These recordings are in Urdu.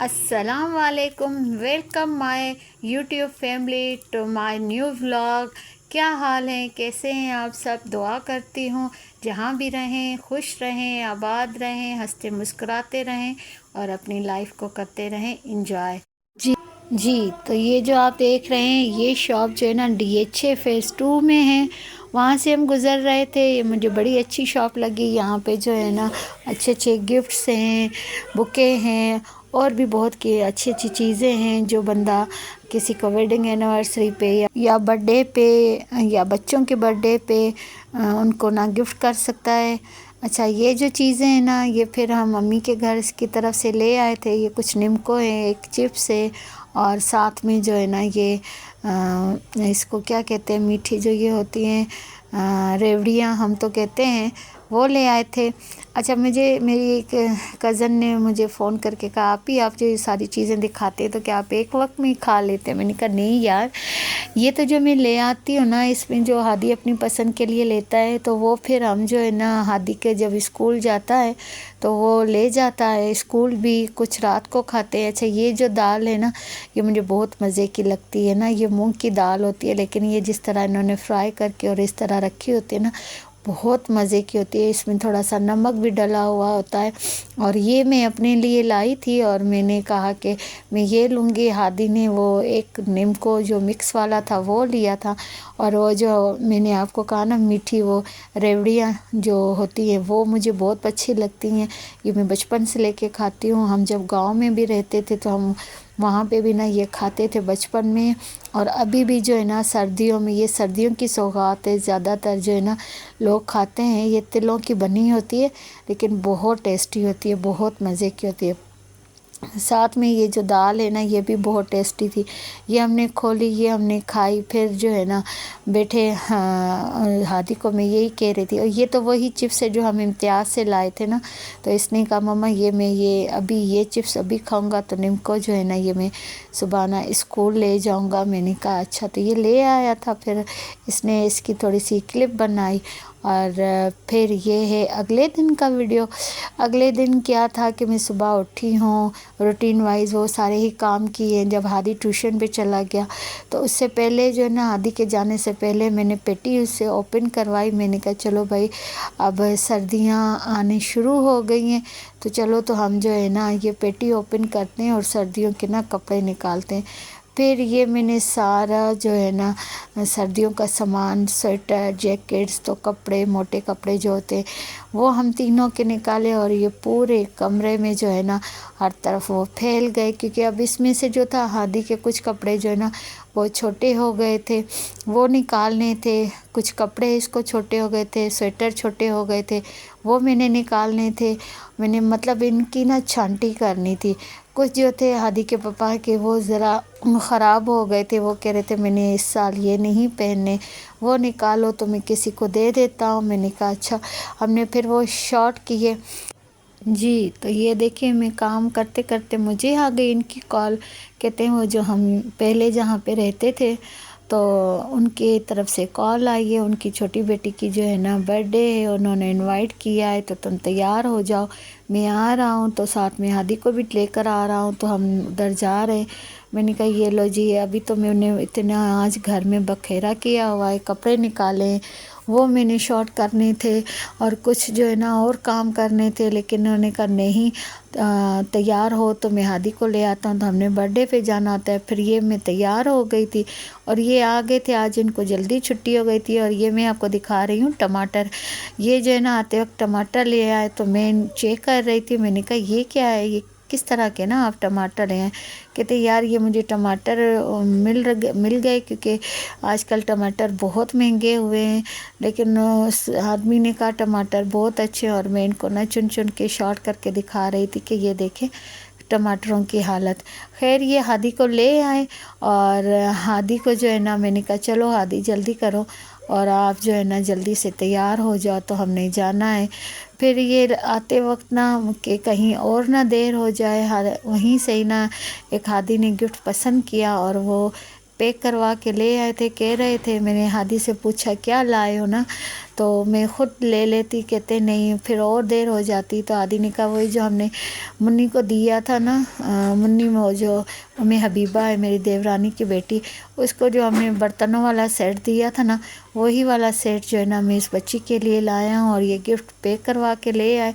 السلام علیکم، welcome my YouTube family to my new vlog. کیا حال ہیں، کیسے ہیں آپ سب؟ دعا کرتی ہوں جہاں بھی رہیں خوش رہیں، آباد رہیں، ہنستے مسکراتے رہیں اور اپنی لائف کو کرتے رہیں انجوائے۔ جی تو یہ جو آپ دیکھ رہے ہیں یہ شاپ جو ہے نا DHA فیز 2 میں ہے، وہاں سے ہم گزر رہے تھے۔ یہ مجھے بڑی اچھی شاپ لگی، یہاں پہ جو ہے نا اچھے اچھے گفٹس ہیں، بکے ہیں اور بھی بہت کی اچھی اچھی چیزیں ہیں جو بندہ کسی کو ویڈنگ اینیورسری پہ یا برتھ ڈے پہ یا بچوں کے برتھ ڈے پہ ان کو نا گفٹ کر سکتا ہے۔ اچھا، یہ جو چیزیں ہیں نا یہ پھر ہم امی کے گھر کی طرف سے لے آئے تھے۔ یہ کچھ نمکو ہے، ایک چپس ہے اور ساتھ میں جو ہے نا یہ اس کو کیا کہتے ہیں، میٹھی جو یہ ہوتی ہیں ریوڑیاں ہم تو کہتے ہیں، وہ لے آئے تھے۔ اچھا، میری ایک کزن نے مجھے فون کر کے کہا آپ جو یہ ساری چیزیں دکھاتے تو کیا آپ ایک وقت میں کھا لیتے؟ میں نے کہا نہیں یار، یہ تو جو میں لے آتی ہوں نا اس میں جو ہادی اپنی پسند کے لیے لیتا ہے تو وہ پھر ہم جو ہے نا ہادی کے جب اسکول جاتا ہے تو وہ لے جاتا ہے اسکول بھی، کچھ رات کو کھاتے ہیں۔ اچھا، یہ جو دال ہے نا یہ مجھے بہت مزے کی لگتی ہے نا، یہ مونگ کی دال ہوتی ہے لیکن یہ جس طرح انہوں نے فرائی کر کے اور اس طرح رکھی ہوتی ہے نا بہت مزے کی ہوتی ہے۔ اس میں تھوڑا سا نمک بھی ڈلا ہوا ہوتا ہے اور یہ میں اپنے لیے لائی تھی اور میں نے کہا کہ میں یہ لوں گی۔ ہادی نے وہ ایک نمکو جو مکس والا تھا وہ لیا تھا، اور وہ جو میں نے آپ کو کہا نا میٹھی وہ ریوڑیاں جو ہوتی ہیں وہ مجھے بہت اچھی لگتی ہیں، یہ میں بچپن سے لے کے کھاتی ہوں۔ ہم جب گاؤں میں بھی رہتے تھے تو ہم وہاں پہ بھی نا یہ کھاتے تھے بچپن میں، اور ابھی بھی جو ہے نا سردیوں میں یہ سردیوں کی سوغات ہے، زیادہ تر جو ہے نا لوگ کھاتے ہیں۔ یہ تلوں کی بنی ہوتی ہے لیکن بہت ٹیسٹی ہوتی ہے، بہت مزے کی ہوتی ہے۔ ساتھ میں یہ جو دال ہے نا یہ بھی بہت ٹیسٹی تھی، یہ ہم نے کھولی، یہ ہم نے کھائی۔ پھر جو ہے نا بیٹھے ہادی کو میں یہی کہہ رہی تھی، اور یہ تو وہی چپس ہے جو ہم امتیاز سے لائے تھے نا، تو اس نے کہا مما میں ابھی یہ چپس ابھی کھاؤں گا تو نمکو جو ہے نا یہ میں صبح نا اسکول لے جاؤں گا۔ میں نے کہا اچھا، تو یہ لے آیا تھا۔ پھر اس نے اس کی تھوڑی سی کلپ بنائی، اور پھر یہ ہے اگلے دن کا ویڈیو۔ اگلے دن کیا تھا کہ میں صبح اٹھی ہوں، روٹین وائز وہ سارے ہی کام کیے۔ جب ہادی ٹیوشن پہ چلا گیا تو اس سے پہلے جو ہے نا ہادی کے جانے سے پہلے میں نے پیٹی اس سے اوپن کروائی۔ میں نے کہا چلو بھائی اب سردیاں آنے شروع ہو گئی ہیں تو چلو تو ہم جو ہے نا یہ پیٹی اوپن کرتے ہیں اور سردیوں کے نا کپڑے نکالتے ہیں۔ پھر یہ میں نے سارا جو ہے نا سردیوں کا سامان، سویٹر، جیکٹس، تو کپڑے، موٹے کپڑے جو ہوتے ہیں وہ ہم تینوں کے نکالے، اور یہ پورے کمرے میں جو ہے نا ہر طرف وہ پھیل گئے، کیونکہ اب اس میں سے جو تھا ہادی کے کچھ کپڑے جو ہے نا وہ چھوٹے ہو گئے تھے، وہ نکالنے تھے۔ کچھ کپڑے اس کو چھوٹے ہو گئے تھے، سویٹر چھوٹے ہو گئے تھے، وہ میں نے نکالنے تھے۔ میں نے مطلب ان کی نا چھانٹی کرنی تھی۔ کچھ جو تھے ہادی کے پاپا کے وہ ذرا خراب ہو گئے تھے، وہ کہہ رہے تھے میں نے اس سال یہ نہیں پہننے، وہ نکالو تو میں کسی کو دے دیتا ہوں۔ میں نے کہا اچھا، ہم نے پھر وہ شارٹ کیے۔ جی تو یہ دیکھیں میں کام کرتے کرتے مجھے آ گئی ان کی کال، کہتے ہیں وہ جو ہم پہلے جہاں پہ رہتے تھے تو ان کی طرف سے کال آئی ہے، ان کی چھوٹی بیٹی کی جو ہے نا برتھ ڈے ہے، انہوں نے انوائٹ کیا ہے تو تم تیار ہو جاؤ، میں آ رہا ہوں، تو ساتھ میں ہادی کو بھی لے کر آ رہا ہوں، تو ہم ادھر جا رہے ہیں۔ میں نے کہا یہ لو جی، ابھی تو میں انہیں اتنا آج گھر میں بکھیرا کیا ہوا ہے، کپڑے نکالے ہیں، وہ میں نے شارٹ کرنے تھے اور کچھ جو ہے نا اور کام کرنے تھے، لیکن انہوں نے کہا نہیں تیار ہو تو میں ہادی کو لے آتا ہوں، تو ہم نے برتھ ڈے پہ جانا ہوتا ہے۔ پھر یہ میں تیار ہو گئی تھی اور یہ آ گئے تھے، آج ان کو جلدی چھٹی ہو گئی تھی۔ اور یہ میں آپ کو دکھا رہی ہوں ٹماٹر، یہ جو ہے نا آتے وقت ٹماٹر لے آئے تو میں چیک کر رہی تھی، میں نے کہا یہ کیا ہے، یہ کس طرح کے نا آپ ٹماٹر لے آئے؟ کہتے یار یہ مجھے ٹماٹر مل گئے کیونکہ آج کل ٹماٹر بہت مہنگے ہوئے ہیں، لیکن اس آدمی نے کہا ٹماٹر بہت اچھے، اور میں ان کو نہ چن چن کے شارٹ کر کے دکھا رہی تھی کہ یہ دیکھیں ٹماٹروں کی حالت۔ خیر یہ ہادی کو لے آئے، اور ہادی کو جو ہے نا میں نے کہا چلو ہادی جلدی کرو اور آپ جو ہے نا جلدی سے تیار ہو جاؤ، تو ہم نے جانا ہے۔ پھر یہ آتے وقت نا کہ کہیں اور نہ دیر ہو جائے، وہیں سے ہی نا ایک ہادی نے گفٹ پسند کیا اور وہ پیک کروا کے لے آئے تھے۔ کہہ رہے تھے، میں نے ہادی سے پوچھا کیا لائے ہو نا، تو میں خود لے لیتی، کہتے نہیں پھر اور دیر ہو جاتی، تو آدھی نے کہا وہی جو ہم نے منی کو دیا تھا نا، منی میں وہ جو حبیبہ ہے میری دیورانی کی بیٹی، اس کو جو ہم نے برتنوں والا سیٹ دیا تھا نا، وہی والا سیٹ جو ہے نا میں اس بچی کے لیے لایا ہوں، اور یہ گفٹ پیک کروا کے لے آئے۔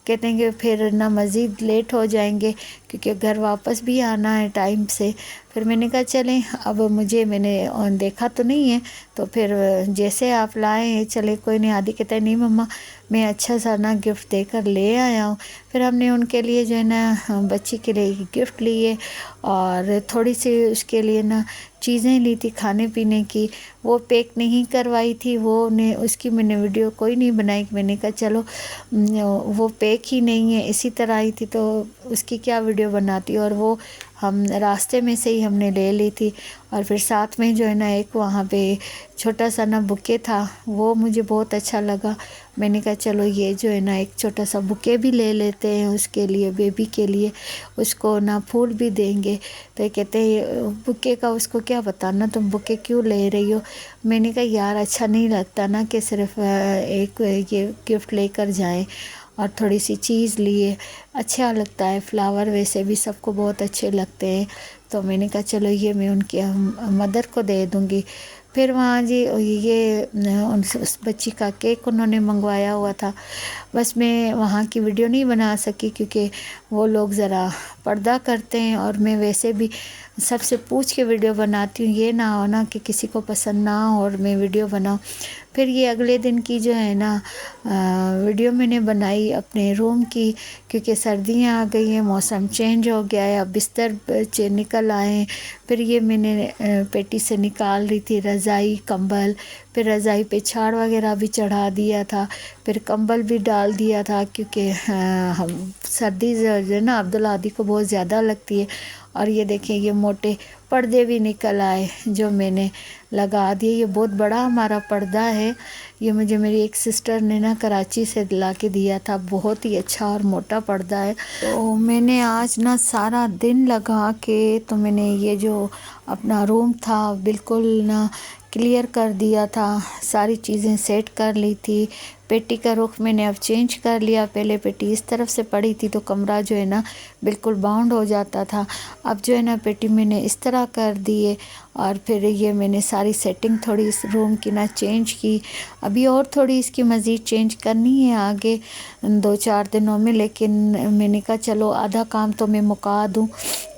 کہتے ہیں کہ پھر نہ مزید لیٹ ہو جائیں گے کیونکہ گھر واپس بھی آنا ہے ٹائم سے۔ پھر میں نے کہا چلیں، اب میں نے دیکھا تو نہیں ہے، تو پھر جیسے آپ لائے ہیں چلے کوئی نہیں۔ آدھی کہتا ہے نہیں مما میں اچھا سا نا گفٹ دے کر لے آیا ہوں۔ پھر ہم نے ان کے لیے جو ہے نا بچی کے لیے گفٹ لیے، اور تھوڑی سی اس کے لیے نا چیزیں لی تھی کھانے پینے کی، وہ پیک نہیں کروائی تھی، اس کی میں نے ویڈیو کوئی نہیں بنائی۔ میں نے کہا چلو وہ پیک ہی نہیں ہے، اسی طرح آئی تھی تو اس کی کیا ویڈیو بناتی، اور وہ ہم راستے میں سے ہی ہم نے لے لی تھی۔ اور پھر ساتھ میں جو ہے نا ایک وہاں پہ چھوٹا سا نا بکے تھا، وہ مجھے بہت اچھا لگا۔ میں نے کہا چلو یہ جو ہے نا ایک چھوٹا سا بکے بھی لے لیتے ہیں اس کے لیے، بیبی کے لیے، اس کو نا پھول بھی دیں گے۔ تو یہ کہتے ہیں بکے کا اس کو کیا بتانا، تم بکے کیوں لے رہی ہو؟ میں نے کہا یار اچھا نہیں لگتا نا کہ صرف ایک یہ گفٹ لے کر جائیں، اور تھوڑی سی چیز لیے اچھا لگتا ہے۔ فلاور ویسے بھی سب کو بہت اچھے لگتے ہیں، تو میں نے کہا چلو یہ میں ان کی مدر کو دے دوں گی۔ پھر وہاں جی یہ اس بچی کا کیک انہوں نے منگوایا ہوا تھا، بس میں وہاں کی ویڈیو نہیں بنا سکی کیونکہ وہ لوگ ذرا پردہ کرتے ہیں، اور میں ویسے بھی سب سے پوچھ کے ویڈیو بناتی ہوں، یہ نہ ہو نا کہ کسی کو پسند نہ ہو اور میں ویڈیو بناؤں۔ پھر یہ اگلے دن کی جو ہے نا ویڈیو میں نے بنائی اپنے روم کی، کیونکہ سردیاں آ گئی ہیں، موسم چینج ہو گیا ہے، اب بستر نکل آئے ہیں۔ پھر یہ میں نے پیٹی سے نکال رہی تھی رضائی کمبل، پھر رضائی پہ چھاڑ وغیرہ بھی چڑھا دیا تھا، پھر کمبل بھی ڈال دیا تھا، کیونکہ سردی جو ہے نا عبدالہادی کو بہت زیادہ لگتی ہے۔ اور یہ دیکھیں یہ موٹے پردے بھی نکل آئے جو میں نے لگا دیے۔ یہ بہت بڑا ہمارا پردہ ہے، یہ مجھے میری ایک سسٹر نے نا کراچی سے دلا کے دیا تھا، بہت ہی اچھا اور موٹا پردہ ہے۔ تو میں نے آج نا سارا دن لگا کے تو میں نے یہ جو اپنا روم تھا بالکل نا کلیئر کر دیا تھا، ساری چیزیں سیٹ کر لی تھی۔ پیٹی کا رخ میں نے اب چینج کر لیا، پہلے پیٹی اس طرف سے پڑی تھی تو کمرہ جو ہے نا بالکل باؤنڈ ہو جاتا تھا، اب جو ہے نا پیٹی میں نے اس طرح کر دیے، اور پھر یہ میں نے ساری سیٹنگ تھوڑی اس روم کی نا چینج کی۔ ابھی اور تھوڑی اس کی مزید چینج کرنی ہے آگے 2-4 دنوں میں، لیکن میں نے کہا چلو آدھا کام تو میں مکا دوں،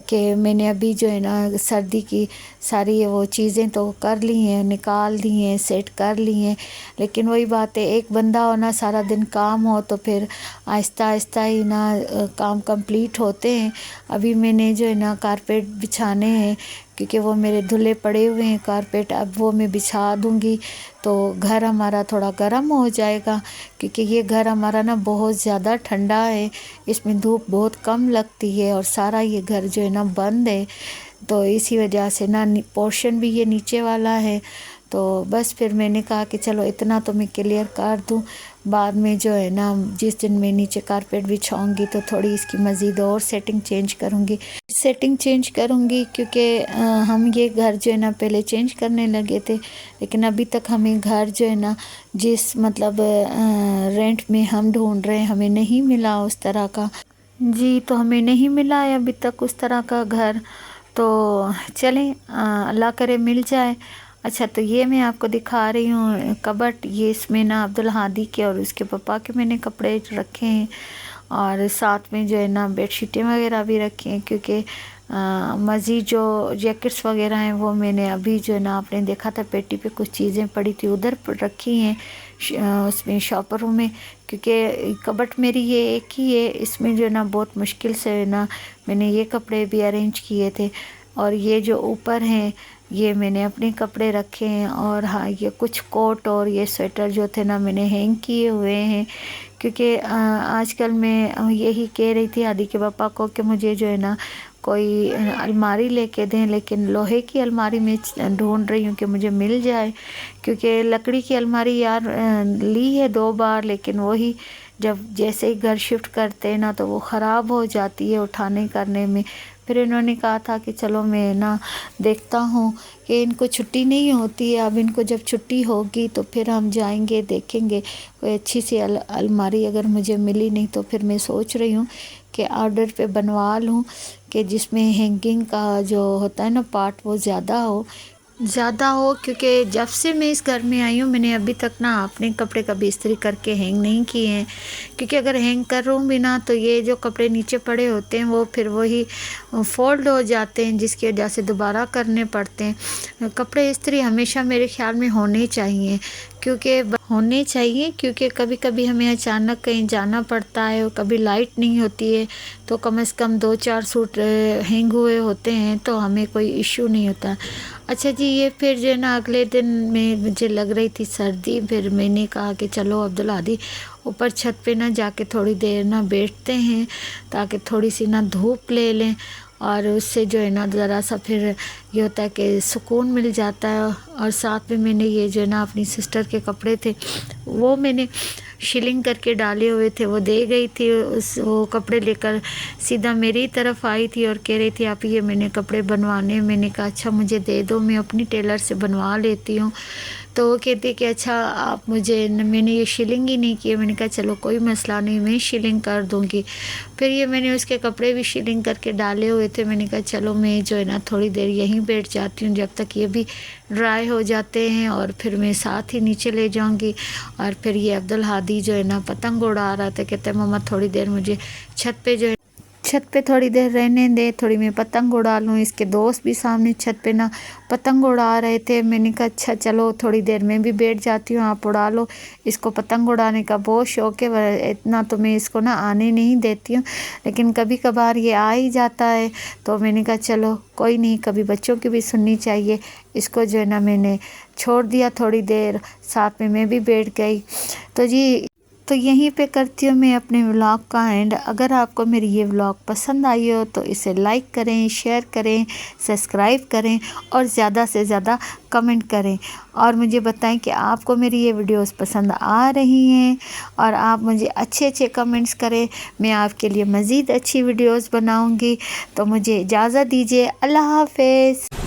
کہ میں نے ابھی جو ہے نا سردی کی ساری وہ چیزیں تو کر لی ہیں، نکال دی ہیں، سیٹ کر لی ہیں، لیکن وہی بات ہے ایک بندہ ہونا سارا دن کام ہو تو پھر آہستہ آہستہ ہی نا کام کمپلیٹ ہوتے ہیں۔ ابھی میں نے جو ہے نا کارپیٹ بچھانے ہیں، کیونکہ وہ میرے دھلے پڑے ہوئے ہیں کارپیٹ، اب وہ میں بچھا دوں گی تو گھر ہمارا تھوڑا گرم ہو جائے گا، کیونکہ یہ گھر ہمارا نا بہت زیادہ ٹھنڈا ہے، اس میں دھوپ بہت کم لگتی ہے، اور سارا یہ گھر جو ہے نا بند ہے، تو اسی وجہ سے نا پورشن بھی یہ نیچے والا ہے۔ تو بس پھر میں نے کہا کہ چلو اتنا تو میں کلیئر کر دوں، بعد میں جو ہے نا جس دن میں نیچے کارپیٹ بچھاؤں گی تو تھوڑی اس کی مزید اور سیٹنگ چینج کروں گی، کیونکہ ہم یہ گھر جو ہے نا پہلے چینج کرنے لگے تھے، لیکن ابھی تک ہمیں گھر جو ہے نا جس مطلب رینٹ میں ہم ڈھونڈ رہے ہیں ہمیں نہیں ملا اس طرح کا، جی تو ہمیں نہیں ملا ہے ابھی تک اس طرح کا گھر، تو چلیں اللہ کرے مل جائے۔ اچھا تو یہ میں آپ کو دکھا رہی ہوں کبٹ، یہ اس میں نا عبدالہادی کے اور اس کے پپا کے میں نے کپڑے رکھے ہیں، اور ساتھ میں جو ہے نا بیڈ شیٹیں وغیرہ بھی رکھے ہیں، کیونکہ مزید جو جیکٹس وغیرہ ہیں وہ میں نے ابھی جو ہے نا آپ نے دیکھا تھا پیٹی پہ کچھ چیزیں پڑی تھی ادھر رکھی ہیں اس میں شاپروں میں، کیونکہ کبٹ میری یہ ایک ہی ہے، اس میں جو ہے نا بہت مشکل سے نا میں نے یہ کپڑے بھی ارینج کیے تھے، اور یہ جو اوپر ہیں یہ میں نے اپنے کپڑے رکھے ہیں، اور ہاں یہ کچھ کوٹ اور یہ سویٹر جو تھے نا میں نے ہینگ کیے ہوئے ہیں، کیونکہ آج کل میں یہی کہہ رہی تھی عادی کے پاپا کو کہ مجھے جو ہے نا کوئی الماری لے کے دیں، لیکن لوہے کی الماری میں ڈھونڈ رہی ہوں کہ مجھے مل جائے، کیونکہ لکڑی کی الماری یار لی ہے 2 بار، لیکن وہی جب جیسے ہی گھر شفٹ کرتے ہیں نا تو وہ خراب ہو جاتی ہے اٹھانے کرنے میں، پھر انہوں نے کہا تھا کہ چلو میں نا دیکھتا ہوں کہ ان کو چھٹی نہیں ہوتی ہے، اب ان کو جب چھٹی ہوگی تو پھر ہم جائیں گے، دیکھیں گے کوئی اچھی سی الماری اگر مجھے ملی نہیں تو پھر میں سوچ رہی ہوں کہ آرڈر پہ بنوا لوں کہ جس میں ہینگنگ کا جو ہوتا ہے نا پارٹ وہ زیادہ ہو، کیونکہ جب سے میں اس گھر میں آئی ہوں میں نے ابھی تک نا اپنے کپڑے کبھی استری کر کے ہینگ نہیں کیے ہیں، کیونکہ اگر ہینگ کروں بھی نا تو یہ جو کپڑے نیچے پڑے ہوتے ہیں وہ پھر وہی فولڈ ہو جاتے ہیں، جس کی وجہ سے دوبارہ کرنے پڑتے ہیں۔ کپڑے استری ہمیشہ میرے خیال میں ہونے چاہیے، کیونکہ کبھی کبھی ہمیں اچانک کہیں جانا پڑتا ہے اور کبھی لائٹ نہیں ہوتی ہے تو کم از کم 2-4 سوٹ ہینگ ہوئے ہوتے ہیں تو ہمیں کوئی ایشو نہیں ہوتا۔ اچھا جی، یہ پھر جو ہے نا اگلے دن میں مجھے لگ رہی تھی سردی، پھر میں نے کہا کہ چلو عبدالہادی اوپر چھت پہ نہ جا کے تھوڑی دیر نہ بیٹھتے ہیں تاکہ تھوڑی سی نہ دھوپ لے لیں، اور اس سے جو ہے نا ذرا سا پھر یہ ہوتا ہے کہ سکون مل جاتا ہے۔ اور ساتھ میں نے یہ جو ہے نا اپنی سسٹر کے کپڑے تھے وہ میں نے شلنگ کر کے ڈالے ہوئے تھے، وہ دے گئی تھی، وہ کپڑے لے کر سیدھا میری طرف آئی تھی اور کہہ رہی تھی آپ یہ میں نے کپڑے بنوانے، میں نے کہا اچھا مجھے دے دو، میں اپنی ٹیلر سے بنوا لیتی ہوں۔ تو وہ کہتی کہ اچھا آپ مجھے، میں نے یہ شلنگ ہی نہیں کی، میں نے کہا چلو کوئی مسئلہ نہیں میں شلنگ کر دوں گی۔ پھر یہ میں نے اس کے کپڑے بھی شلنگ کر کے ڈالے ہوئے تھے، میں نے کہا چلو میں جو ہے نا تھوڑی دیر یہیں بیٹھ جاتی ہوں جب تک یہ بھی ڈرائی ہو جاتے ہیں، اور پھر میں ساتھ ہی نیچے لے جاؤں گی۔ اور پھر یہ عبدالہادی جو ہے نا پتنگ اڑا رہا تھا، کہتے ہیں مما تھوڑی دیر مجھے چھت پہ تھوڑی دیر رہنے دے، تھوڑی میں پتنگ اڑا لوں۔ اس کے دوست بھی سامنے چھت پہ نا پتنگ اڑا رہے تھے، میں نے کہا اچھا چلو تھوڑی دیر میں بھی بیٹھ جاتی ہوں، آپ اڑا لو۔ اس کو پتنگ اڑانے کا بہت شوق ہے، اتنا تو میں اس کو نا آنے نہیں دیتی ہوں، لیکن کبھی کبھار یہ آ ہی جاتا ہے تو میں نے کہا چلو کوئی نہیں، کبھی بچوں کی بھی سننی چاہیے۔ اس کو جو ہے نا میں نے چھوڑ دیا تھوڑی دیر، ساتھ میں بھی بیٹھ گئی۔ تو جی تو یہیں پہ کرتی ہوں میں اپنے ولاگ کا اینڈ۔ اگر آپ کو میری یہ ولاگ پسند آئی ہو تو اسے لائک کریں، شیئر کریں، سبسکرائب کریں اور زیادہ سے زیادہ کمنٹ کریں، اور مجھے بتائیں کہ آپ کو میری یہ ویڈیوز پسند آ رہی ہیں، اور آپ مجھے اچھے کمنٹس کریں، میں آپ کے لیے مزید اچھی ویڈیوز بناؤں گی۔ تو مجھے اجازت دیجیے، اللہ حافظ۔